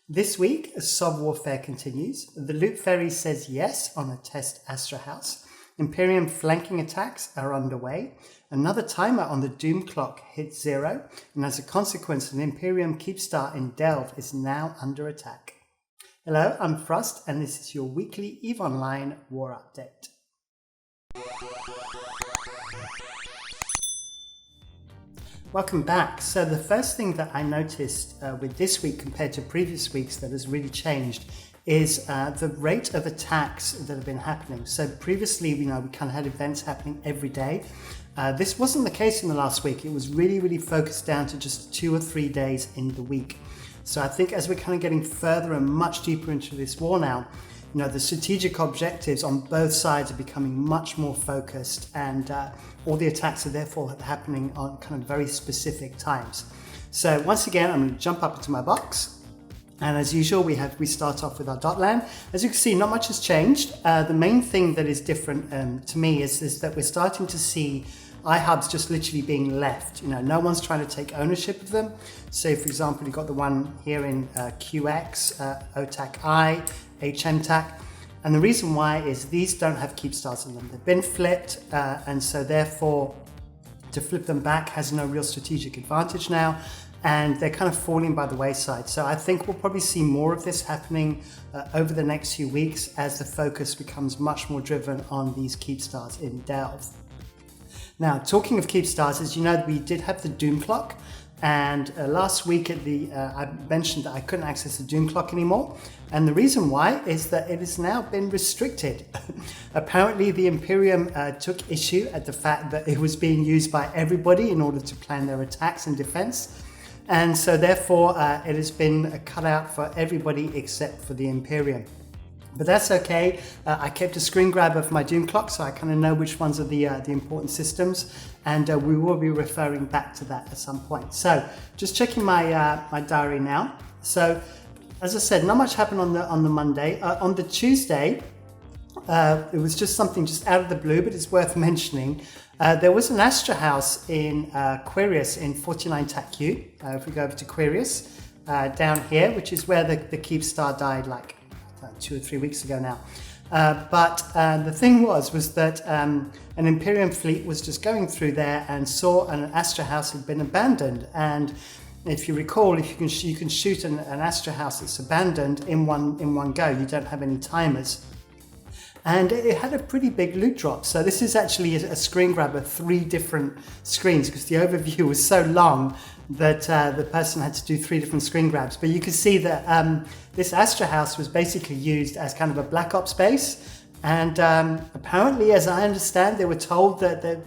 This week, Sob Warfare continues. The Loot Ferry says yes on a test Astrahus. Imperium flanking attacks are underway. Another timer on the Doom clock hits 0, and as a consequence, an Imperium Keepstar in Delve is now under attack. Hello, I'm Frost, and this is your weekly EVE Online War Update. Welcome back. So the first thing that I noticed with this week compared to previous weeks that has really changed is the rate of attacks that have been happening. So previously, we kind of had events happening every day. This wasn't the case in the last week. It was really focused down to just 2 or 3 days in the week. So I think as we're kind of getting further and much deeper into this war now, the strategic objectives on both sides are becoming much more focused, and all the attacks are therefore happening on kind of very specific times. So once again, I'm going to jump up into my box, and as usual, we start off with our dotland. As you can see, not much has changed. The main thing that is different to me is that we're starting to see iHubs just literally being left. No one's trying to take ownership of them. So for example, you've got the one here in QX, OTAC I, HMTAC. And the reason why is these don't have Keepstars in them. They've been flipped, and so therefore to flip them back has no real strategic advantage now, and they're kind of falling by the wayside. So I think we'll probably see more of this happening over the next few weeks as the focus becomes much more driven on these Keepstars in Delve. Now, talking of Keepstars, as you know, we did have the Doom clock, and last week I mentioned that I couldn't access the Doom clock anymore, and the reason why is that it has now been restricted. Apparently the Imperium took issue at the fact that it was being used by everybody in order to plan their attacks and defense, and so therefore it has been cut out for everybody except for the Imperium. But that's okay. I kept a screen grab of my Doom clock, so I kind of know which ones are the important systems, and we will be referring back to that at some point. So just checking my my diary now. So as I said, not much happened on the Monday. On the Tuesday, it was just something just out of the blue, but it's worth mentioning. There was an Astrahus in Quirius in 49 TAC-Q. If we go over to Quirius, down here, which is where the Keepstar died like 2 or 3 weeks ago now. But the thing was that an Imperium fleet was just going through there and saw an Astrahus had been abandoned. And if you recall, if you can shoot an Astrahus that's abandoned in one go, you don't have any timers. And it had a pretty big loot drop. So this is actually a screen grab of 3 different screens, because the overview was so long that the person had to do 3 different screen grabs. But you can see that this Astrahus was basically used as kind of a black ops base. And apparently, as I understand, they were told that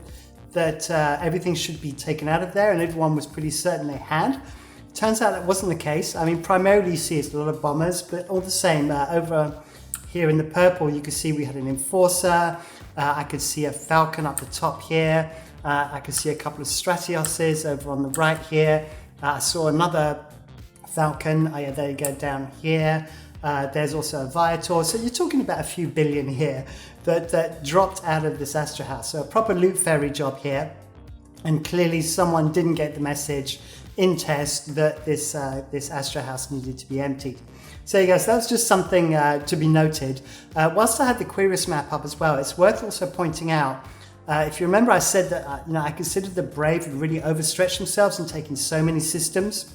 everything should be taken out of there, and everyone was pretty certain they had. Turns out that wasn't the case. I mean, primarily you see it's a lot of bombers, but all the same, over here in the purple, you can see we had an Enforcer. I could see a Falcon up the top here. I could see a couple of Stratioses over on the right here. I saw another Falcon. There you go, down here. There's also a Viator. So you're talking about a few billion here that dropped out of this Astrahus. So a proper loot ferry job here. And clearly someone didn't get the message in test that this Astrahus needed to be emptied. So you guys, that's just something to be noted. Whilst I had the Quirius map up as well, it's worth also pointing out, if you remember, I said that I considered the Brave had really overstretched themselves and taken so many systems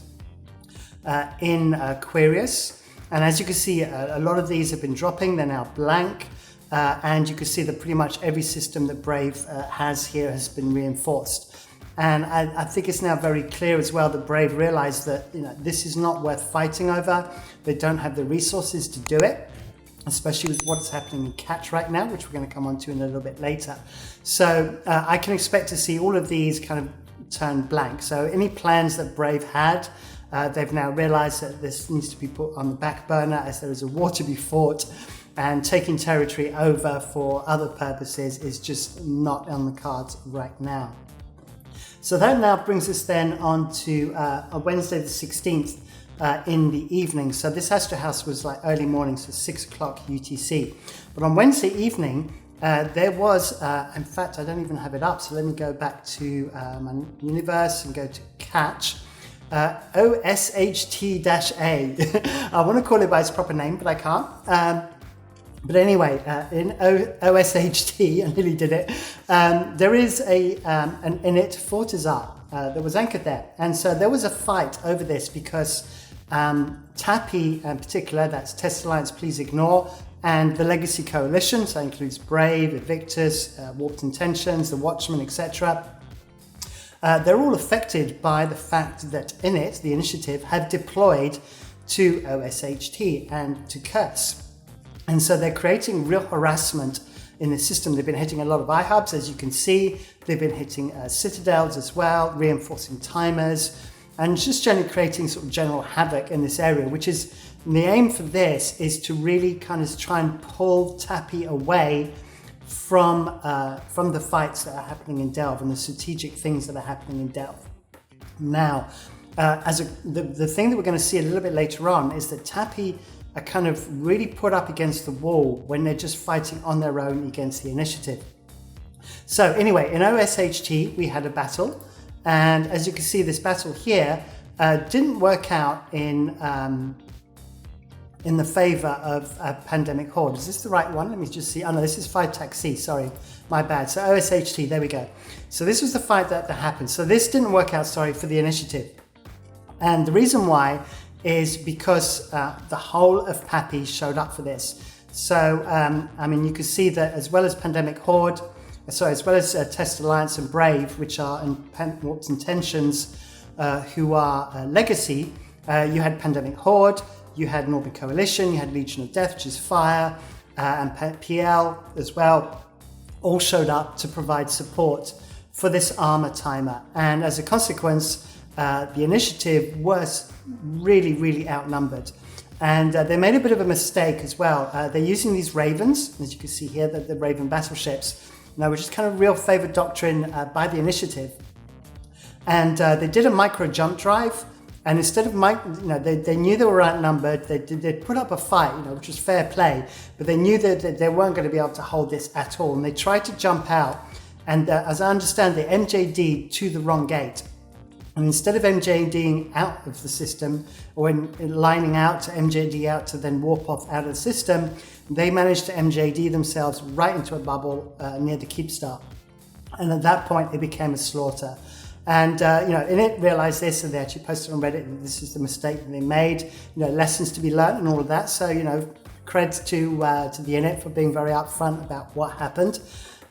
in Quirius. And as you can see, a lot of these have been dropping. They're now blank. And you can see that pretty much every system that Brave has here has been reinforced. And I think it's now very clear as well that Brave realized that this is not worth fighting over. They don't have the resources to do it, especially with what's happening in Catch right now, which we're going to come on to in a little bit later. So I can expect to see all of these kind of turn blank. So any plans that Brave had, they've now realized that this needs to be put on the back burner as there is a war to be fought, and taking territory over for other purposes is just not on the cards right now. So that now brings us then on to a Wednesday the 16th in the evening. So this Astrahus was like early morning, so 6 o'clock UTC. But on Wednesday evening, there was, in fact, I don't even have it up. So let me go back to my universe and go to Catch. OSHT-A. I want to call it by its proper name, but I can't. But anyway, in OSHT, I nearly did it, there is an init Fortizar that was anchored there. And so there was a fight over this because TAPI in particular, that's Test Alliance Please Ignore, and the Legacy Coalition, so that includes Brave, Invictus, Warped Intentions, the Watchmen, etc. They're all affected by the fact that init, the initiative, had deployed to OSHT and to Curse. And so they're creating real harassment in the system. They've been hitting a lot of iHubs, as you can see. They've been hitting citadels as well, reinforcing timers, and just generally creating sort of general havoc in this area, which is, the aim for this is to really kind of try and pull TAPI away from the fights that are happening in Delve and the strategic things that are happening in Delve. Now, the thing that we're going to see a little bit later on is that TAPI are kind of really put up against the wall when they're just fighting on their own against the initiative. So anyway, in OSHT, we had a battle. And as you can see, this battle here didn't work out in the favor of Pandemic Horde. Is this the right one? Let me just see. Oh no, this is 5 Taxi, sorry, my bad. So OSHT, there we go. So this was the fight that happened. So this didn't work out, sorry, for the initiative. And the reason why is because the whole of PAPI showed up for this. So, I mean, you can see that as well as Pandemic Horde, as well as Test Alliance and Brave, which are in Warped Intentions, who are Legacy, you had Pandemic Horde, you had Norby Coalition, you had Legion of Death, which is Fire, and PL as well, all showed up to provide support for this armor timer. And as a consequence, the initiative was really, really outnumbered. And they made a bit of a mistake as well. They're using these Ravens, as you can see here, the Raven battleships, which is kind of real favored doctrine by the initiative. And they did a micro jump drive. And instead of, they knew they were outnumbered. They put up a fight, which was fair play, but they knew that they weren't going to be able to hold this at all. And they tried to jump out. And as I understand, they MJD'd to the wrong gate. And instead of MJDing out of the system, or lining out to MJD out to then warp off out of the system, they managed to MJD themselves right into a bubble near the Keepstar. And at that point, it became a slaughter. And, Init realized this, and they actually posted on Reddit that this is the mistake that they made, lessons to be learned and all of that. So, creds to the Init for being very upfront about what happened.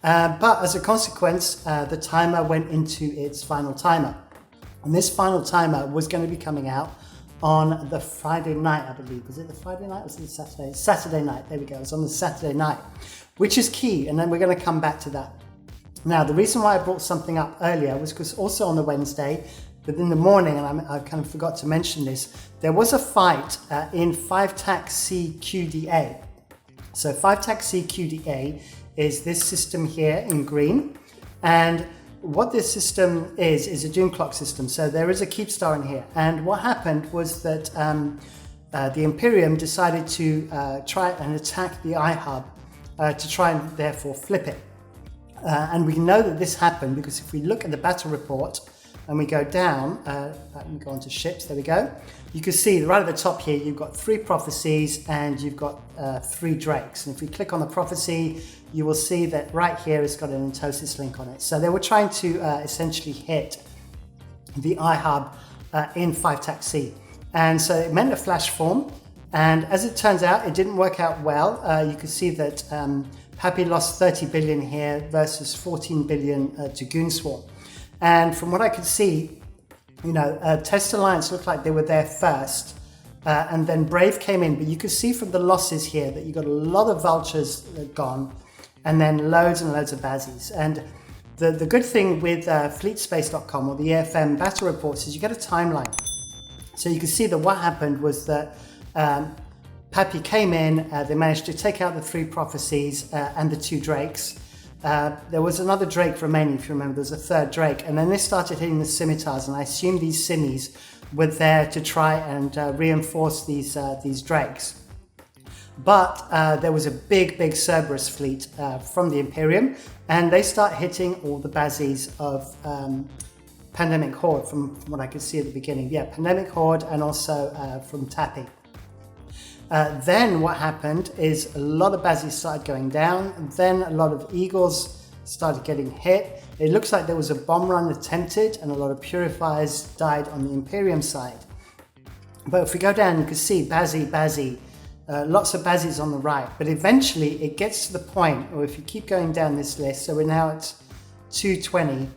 But as a consequence, the timer went into its final timer. And this final timer was going to be coming out on the Friday night, I believe. Was it the Friday night or was it the Saturday? Saturday night, there we go. It was on the Saturday night, which is key. And then we're going to come back to that. Now, the reason why I brought something up earlier was because also on the Wednesday, but in the morning, and I kind of forgot to mention this, there was a fight in 5-TAC-C QDA. So 5-TAC-C QDA is this system here in green. And what this system is a Doom Clock system. So there is a Keepstar in here. And what happened was that the Imperium decided to try and attack the iHub to try and therefore flip it. And we know that this happened because if we look at the battle report and we go down, let me go on to ships, there we go. You can see right at the top here, you've got 3 prophecies and you've got 3 drakes. And if we click on the prophecy, you will see that right here it's got an entosis link on it. So they were trying to essentially hit the iHub in 5-TAC-C. And so it meant a flash form. And as it turns out, it didn't work out well. You can see that PAPI lost 30 billion here versus 14 billion to Goonswarm. And from what I could see, Test Alliance looked like they were there first. And then Brave came in, but you could see from the losses here that you got a lot of vultures gone, and then loads and loads of bazzies. And the good thing with fleetspace.com or the EFM battle reports is you get a timeline. So you can see that what happened was that PAPI came in, they managed to take out the 3 prophecies and the 2 drakes. There was another drake remaining, if you remember, there was a 3rd drake, and then they started hitting the scimitars, and I assume these simmies were there to try and reinforce these drakes. But there was a big Cerberus fleet from the Imperium, and they start hitting all the bazzies of Pandemic Horde from what I could see at the beginning. Yeah, Pandemic Horde and also from PAPI. Then what happened is a lot of Bazzies started going down, and then a lot of Eagles started getting hit. It looks like there was a bomb run attempted and a lot of Purifiers died on the Imperium side. But if we go down, you can see Bazzie, lots of Bazzies on the right. But eventually it gets to the point, or if you keep going down this list, so we're now at 220,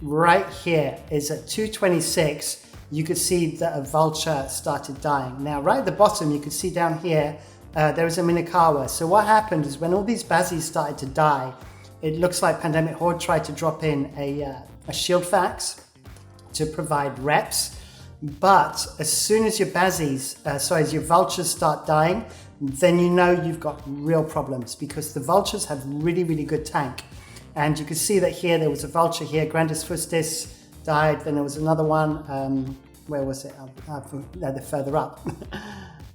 right here is at 226, you could see that a Vulture started dying. Now, right at the bottom, you could see down here, there is a Minakawa. So what happened is when all these Bazzies started to die, it looks like Pandemic Horde tried to drop in a shield fax to provide reps. But as soon as your Bazzies, as your Vultures start dying, then you know you've got real problems, because the Vultures have really, really good tank. And you can see that here, there was a Vulture here, Grandis Fustis died, then there was another one, where was it? They're further up.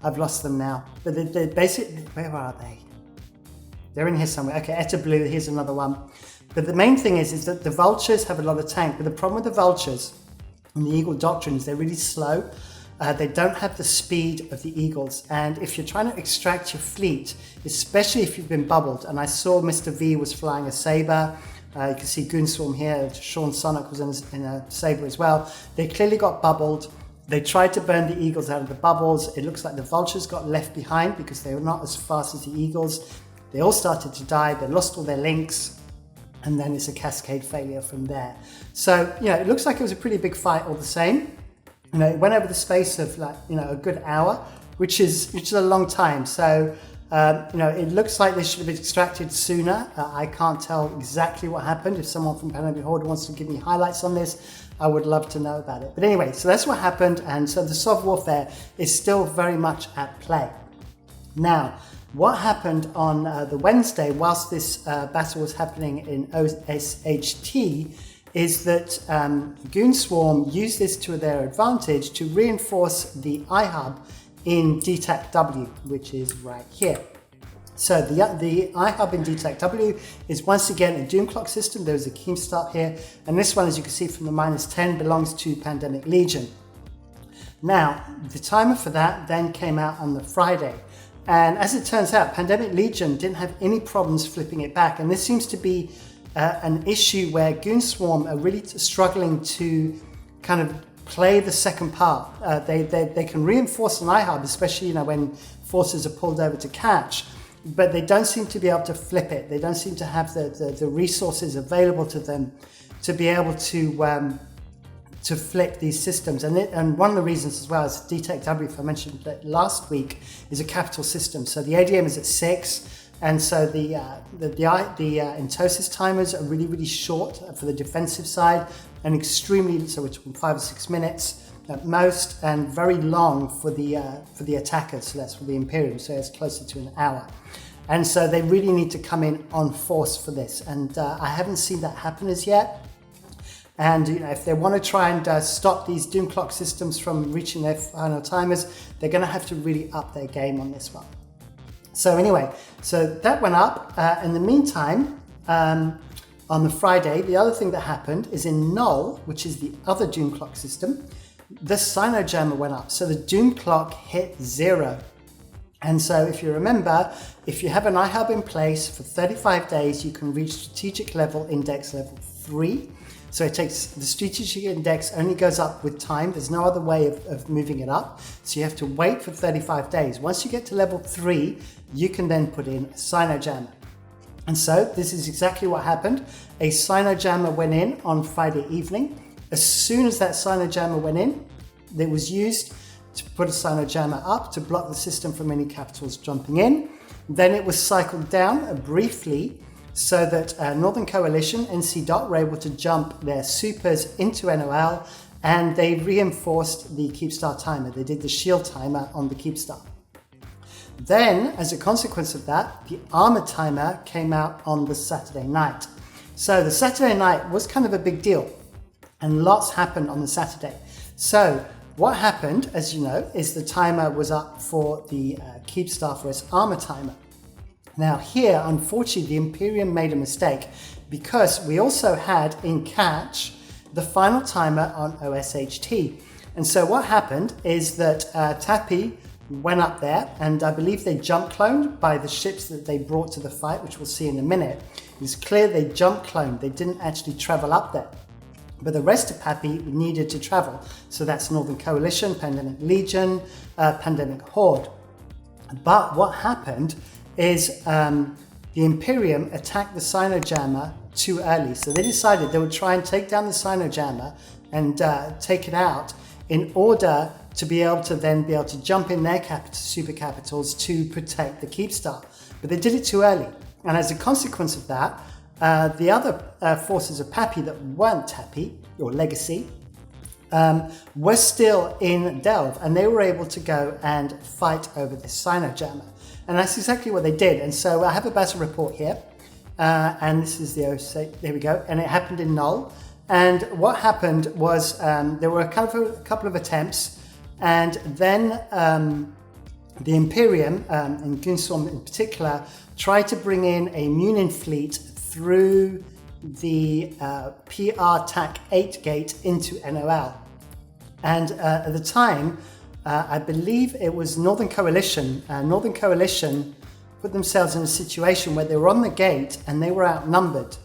I've lost them now. But they're basically, where are they? They're in here somewhere. Okay, Etta Blue, here's another one. But the main thing is that the Vultures have a lot of tank, but the problem with the Vultures and the Eagle Doctrine is they're really slow. They don't have the speed of the Eagles. And if you're trying to extract your fleet, especially if you've been bubbled, and I saw Mr. V was flying a Sabre, you can see Goonswarm here, Sean Sonic was in a Sabre as well. They clearly got bubbled. They tried to burn the Eagles out of the bubbles. It looks like the Vultures got left behind because they were not as fast as the Eagles. They all started to die. They lost all their links. And then it's a cascade failure from there. So, it looks like it was a pretty big fight all the same. It went over the space of a good hour, which is a long time. So, it looks like they should have been extracted sooner. I can't tell exactly what happened. If someone from Pandemic Horde wants to give me highlights on this, I would love to know about it. But anyway, so that's what happened. And so the Sov warfare is still very much at play. Now, what happened on the Wednesday, whilst this battle was happening in OSHT, is that Goonswarm used this to their advantage to reinforce the iHub in DTAC-W, which is right here. So the iHub in DTAC-W is once again a Doom Clock system. There's a Keepstar here, and this one, as you can see from the -10, belongs to Pandemic Legion. Now, the timer for that then came out on the Friday. And as it turns out, Pandemic Legion didn't have any problems flipping it back. And this seems to be an issue where Goonswarm are really struggling to kind of play the second part. They can reinforce an iHub, especially when forces are pulled over to catch, but they don't seem to be able to flip it. They don't seem to have the resources available to them to be able to flip these systems. And one of the reasons as well is DTAC-W, if I mentioned that last week, is a capital system. So the ADM is at 6, and so the entosis timers are really, really short for the defensive side, and extremely, so we're talking 5 or 6 minutes at most, and very long for the attackers. So that's for the Imperium, so it's closer to an hour. And so they really need to come in on force for this. And I haven't seen that happen as yet. And if they want to try and stop these Doom Clock systems from reaching their final timers, they're going to have to really up their game on this one. So anyway, so that went up. In the meantime, on the Friday, the other thing that happened is in Null, which is the other Doom Clock system, the cyno jammer went up. So the Doom Clock hit 0. And so if you remember, if you have an iHub in place for 35 days, you can reach strategic level index level 3. So it takes, the strategic index only goes up with time. There's no other way of moving it up. So you have to wait for 35 days. Once you get to level 3, you can then put in a cyno jammer. And so this is exactly what happened. A cyno jammer went in on Friday evening. As soon as that cyno jammer went in, it was used to put a cyno jammer up to block the system from any capitals jumping in. Then it was cycled down briefly so that Northern Coalition, NC Dot, were able to jump their supers into NOL, and they reinforced the Keepstar timer. They did the shield timer on the Keepstar. Then, as a consequence of that, the armor timer came out on the Saturday night. So the Saturday night was kind of a big deal, and lots happened on the Saturday. So what happened, as you know, is the timer was up for the Keepstar for its armor timer. Now here, unfortunately, the Imperium made a mistake because we also had in catch the final timer on OSHT. And so what happened is that TAPI went up there, and I believe they jump cloned by the ships that they brought to the fight, which we'll see in a minute. It's clear they jump cloned, they didn't actually travel up there. But the rest of PAPI needed to travel. So that's Northern Coalition, Pandemic Legion, Pandemic Horde. But what happened is the Imperium attacked the cyno jammer too early. So they decided they would try and take down the cyno jammer and take it out in order to be able to jump in their super capitals to protect the Keepstar. But they did it too early. And as a consequence of that, the other forces of PAPI that weren't TAPI, or Legacy, were still in Delve, and they were able to go and fight over this cyno jammer. And that's exactly what they did. And so I have a battle report here, and this is the OSA, there we go, and it happened in Null. And what happened was there were a couple of attempts, and then the Imperium, and Goonswarm in particular, tried to bring in a Munin fleet through the PR TAC 8 gate into NOL. And at the time, I believe it was Northern Coalition. Northern Coalition put themselves in a situation where they were on the gate and they were outnumbered.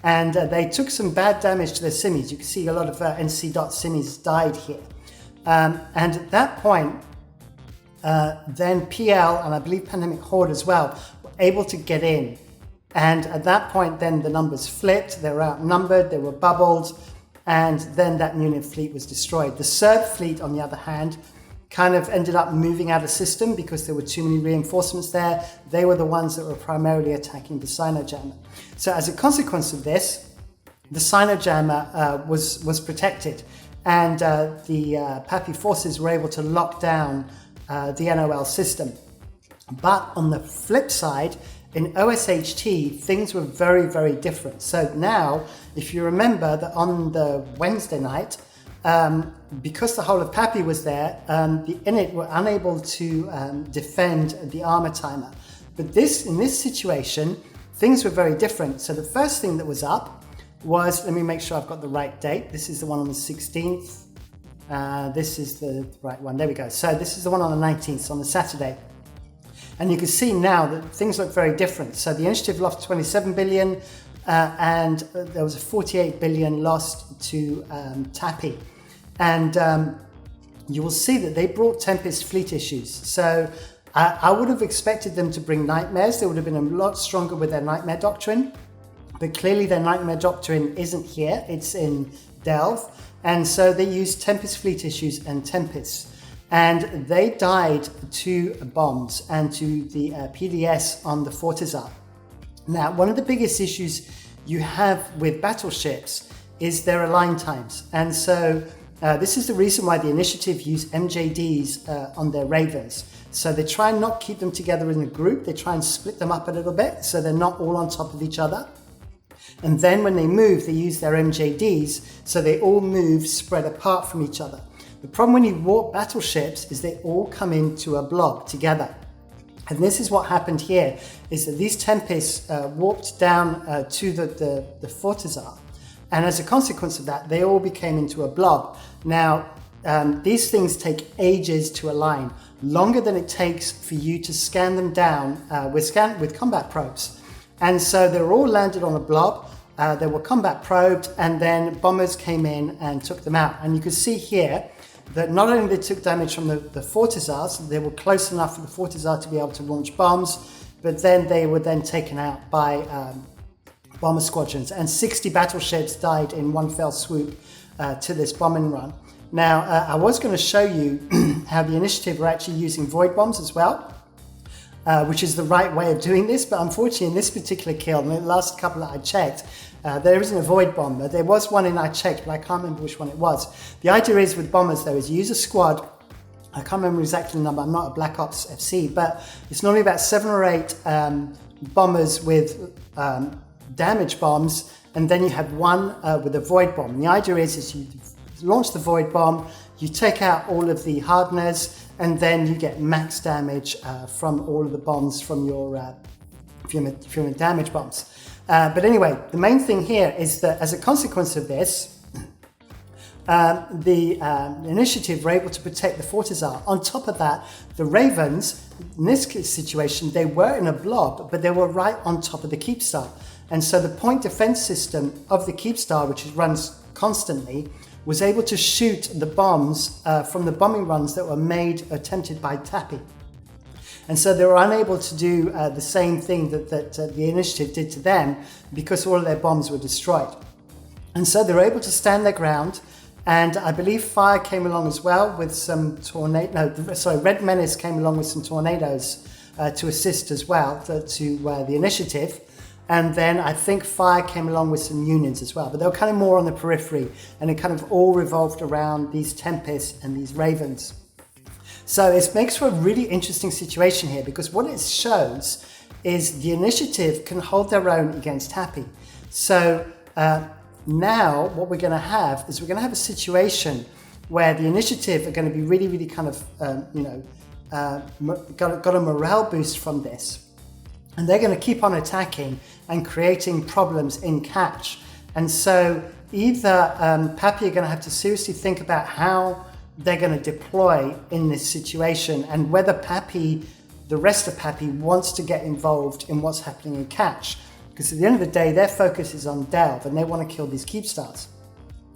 And they took some bad damage to their simmies. You can see a lot of NC dot simmies died here. And at that point, then PL and I believe Pandemic Horde as well were able to get in. And at that point, then the numbers flipped. They were outnumbered, they were bubbled, and then that Munin fleet was destroyed. The Serb fleet, on the other hand, kind of ended up moving out of system because there were too many reinforcements there. They were the ones that were primarily attacking the cyno jammer. So as a consequence of this, the cyno jammer was protected, and the PAPI forces were able to lock down the NOL system. But on the flip side, in OSHT, things were very, very different. So now, if you remember that on the Wednesday night, because the whole of PAPI was there, the Init were unable to defend the armor timer. But in this situation, things were very different. So the first thing that was up was, let me make sure I've got the right date. This is the one on the 16th. This is the right one. There we go. So this is the one on the 19th, so on the Saturday. And you can see now that things look very different. So the initiative lost 27 billion and there was a 48 billion lost to TAPI. And you will see that they brought Tempest fleet issues. So I would have expected them to bring nightmares. They would have been a lot stronger with their nightmare doctrine. But clearly their nightmare doctrine isn't here. It's in Delve. And so they used Tempest fleet issues and Tempests. And they died to bombs and to the PDS on the Fortizar. Now, one of the biggest issues you have with battleships is their align times. And so this is the reason why the initiative use MJDs on their Ravens. So they try and not keep them together in a group. They try and split them up a little bit so they're not all on top of each other. And then when they move, they use their MJDs so they all move spread apart from each other. The problem when you warp battleships is they all come into a blob together. And this is what happened here, is that these Tempests warped down to the Fortizar. And as a consequence of that, they all became into a blob. Now, these things take ages to align, longer than it takes for you to scan them down with combat probes. And so they were all landed on a blob. They were combat probed, and then bombers came in and took them out. And you can see here that not only they took damage from the Fortizars, they were close enough for the Fortizar to be able to launch bombs, but then they were then taken out by bomber squadrons, and 60 battleships died in one fell swoop to this bombing run. Now, I was going to show you how the initiative were actually using void bombs as well, which is the right way of doing this, but unfortunately in this particular kill, and the last couple that I checked, there isn't a void bomber. There was one in I checked, but I can't remember which one it was. The idea is with bombers though, is you use a squad. I can't remember exactly the number, I'm not a Black Ops FC, but it's normally about 7 or 8 bombers with damage bombs, and then you have one with a void bomb. And the idea is you launch the void bomb, you take out all of the hardeners, and then you get max damage from all of the bombs from your damage bombs. But anyway, the main thing here is that as a consequence of this, the initiative were able to protect the Fortizar. On top of that, the Ravens, in this situation, they were in a blob, but they were right on top of the Keepstar. And so the point defense system of the Keepstar, which runs constantly, was able to shoot the bombs from the bombing runs that were attempted by PAPI. And so they were unable to do the same thing that the initiative did to them because all of their bombs were destroyed. And so they were able to stand their ground. And I believe fire came along as well with some Red Menace came along with some tornadoes to assist as well to the initiative. And then I think fire came along with some unions as well, but they were kind of more on the periphery, and it kind of all revolved around these Tempests and these Ravens. So it makes for a really interesting situation here, because what it shows is the initiative can hold their own against PAPI. So now what we're going to have is we're going to have a situation where the initiative are going to be really, really kind of, got a morale boost from this. And they're going to keep on attacking and creating problems in catch. And so either PAPI are going to have to seriously think about how they're going to deploy in this situation, and whether PAPI, the rest of PAPI, wants to get involved in what's happening in catch. Because at the end of the day, their focus is on Delve, and they want to kill these Keepstars.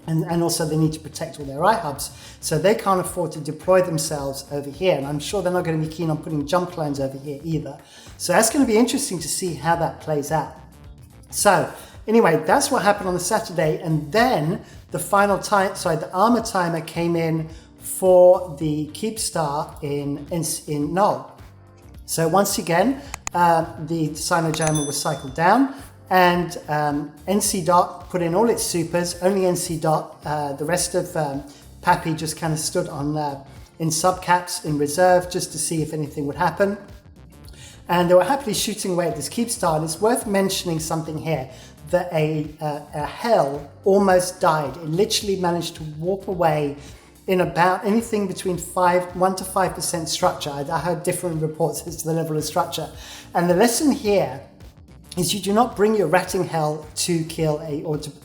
And also they need to protect all their iHubs. So they can't afford to deploy themselves over here. And I'm sure they're not going to be keen on putting jump clones over here either. So that's going to be interesting to see how that plays out. So anyway, that's what happened on the Saturday. And then the the armor timer came in for the Keepstar in Null. So once again, the cyno jammer was cycled down. And NC Dot put in all its supers, only NC Dot. The rest of PAPI just kind of stood on in subcaps in reserve just to see if anything would happen. And they were happily shooting away at this Keepstar. And it's worth mentioning something here, that a Hell almost died. It literally managed to warp away in about anything between 1 to 5% structure. I heard different reports as to the level of structure. And the lesson here is you do not bring your ratting Hell to kill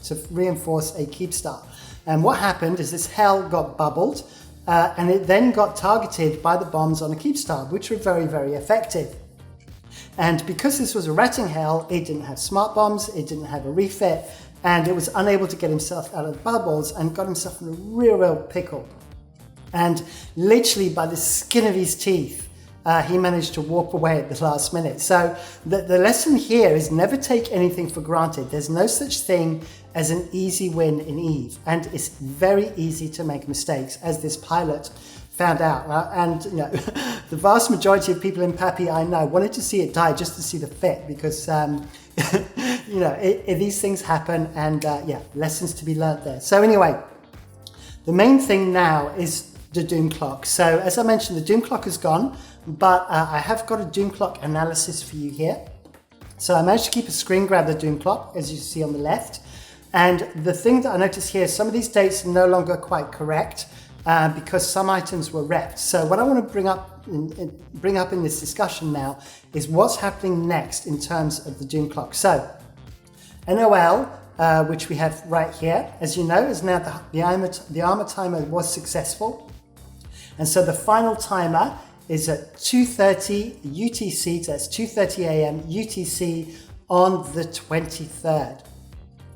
to reinforce a Keepstar. And what happened is this Hell got bubbled, and it then got targeted by the bombs on a Keepstar, which were very, very effective. And because this was a ratting Hell, it didn't have smart bombs, it didn't have a refit, and it was unable to get himself out of the bubbles and got himself in a real pickle. And literally by the skin of his teeth, he managed to walk away at the last minute. So the lesson here is never take anything for granted. There's no such thing as an easy win in EVE. And it's very easy to make mistakes, as this pilot found out. And the vast majority of people in PAPI I know wanted to see it die just to see the fit, because these things happen, and lessons to be learned there. So anyway, the main thing now is the Doom Clock. So as I mentioned, the Doom Clock is gone, but I have got a Doom Clock analysis for you here. So I managed to keep a screen grab of the Doom Clock, as you see on the left. And the thing that I noticed here, some of these dates are no longer quite correct because some items were repped. So what I want to bring up in this discussion now is what's happening next in terms of the Doom Clock. So NOL, which we have right here, as you know, is now the armor timer was successful. And so the final timer is at 2:30 UTC, so that's 2:30 a.m. UTC on the 23rd.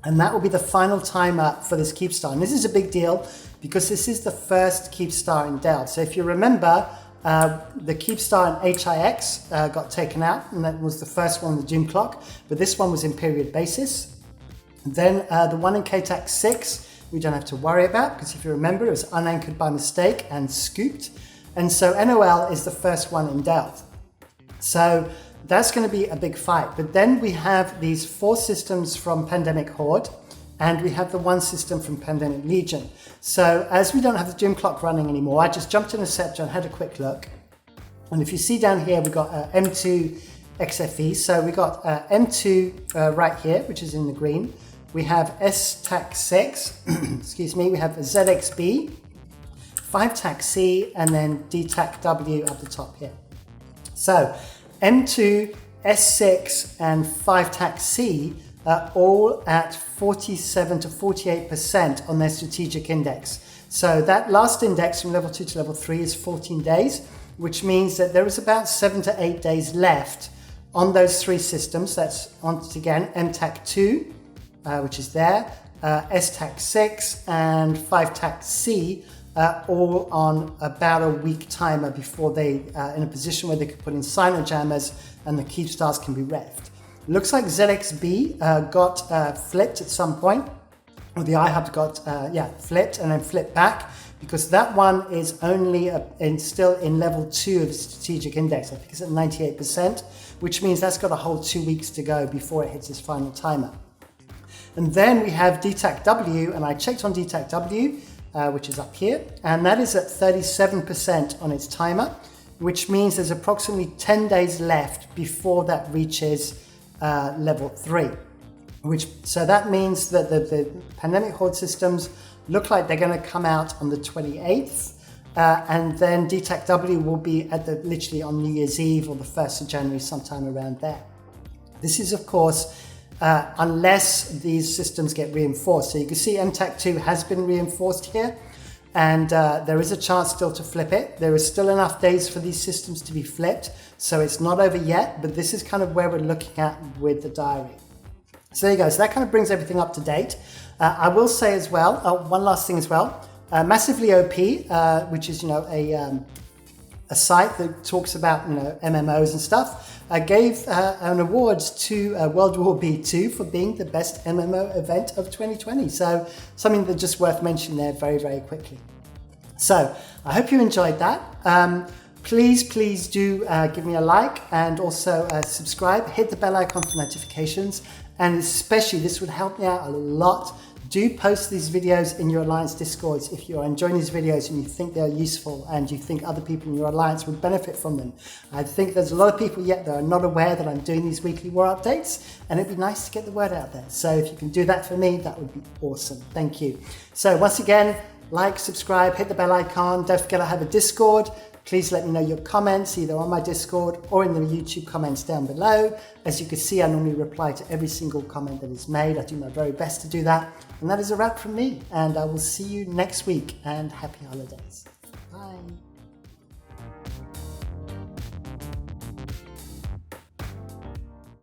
And that will be the final timer for this Keepstar. And this is a big deal because this is the first Keepstar in Delve. So if you remember, the Keepstar in HIX got taken out, and that was the first one, the Doom Clock. But this one was in period basis. Then the one in KTAC 6, we don't have to worry about, because if you remember, it was unanchored by mistake and scooped. And so NOL is the first one in Delve. So that's going to be a big fight. But then we have these 4 systems from Pandemic Horde, and we have the 1 system from Pandemic Legion. So as we don't have the Doom Clock running anymore, I just jumped in a Scepter and had a quick look. And if you see down here, we've got M2 XFE. So we got M2 right here, which is in the green. We have STAC6, excuse me, we have ZXB, 5TAC-C, and then DTAC-W up the top here. So M2, S6, and 5TAC-C all at 47 to 48% on their strategic index. So that last index from level 2 to level 3 is 14 days, which means that there is about 7 to 8 days left on those three systems. That's once again MTAC2, which is there, STAC6 and 5TAC-C, all on about a week timer before they in a position where they could put in cyno jammers and the Keepstars can be revved. Looks like ZXB got flipped at some point, or the iHub got flipped and then flipped back, because that one is only still in level 2 of the strategic index. I think it's at 98%, which means that's got a whole 2 weeks to go before it hits its final timer. And then we have DTAC-W, and I checked on DTAC-W, which is up here, and that is at 37% on its timer, which means there's approximately 10 days left before that reaches level 3. So that means that the Pandemic Horde systems look like they're going to come out on the 28th, and then DTAC-W will be at literally on New Year's Eve or the 1st of January, sometime around there. This is, of course, unless these systems get reinforced. So you can see MTAC2 has been reinforced here, and there is a chance still to flip it. There is still enough days for these systems to be flipped, so it's not over yet, but this is kind of where we're looking at with the diary. So there you go. So that kind of brings everything up to date. I will say as well, one last thing as well, Massively OP, which is, a site that talks about, MMOs and stuff, gave an award to World War B2 for being the best MMO event of 2020. So something that's just worth mentioning there very, very quickly. So I hope you enjoyed that. Please do give me a like, and also subscribe, hit the bell icon for notifications, and especially this would help me out a lot. Do post these videos in your Alliance Discords if you're enjoying these videos and you think they're useful and you think other people in your Alliance would benefit from them. I think there's a lot of people yet that are not aware that I'm doing these weekly war updates, and it'd be nice to get the word out there. So if you can do that for me, that would be awesome. Thank you. So once again, like, subscribe, hit the bell icon. Don't forget I have a Discord. Please let me know your comments either on my Discord or in the YouTube comments down below. As you can see, I normally reply to every single comment that is made. I do my very best to do that. And that is a wrap from me. And I will see you next week, and happy holidays. Bye.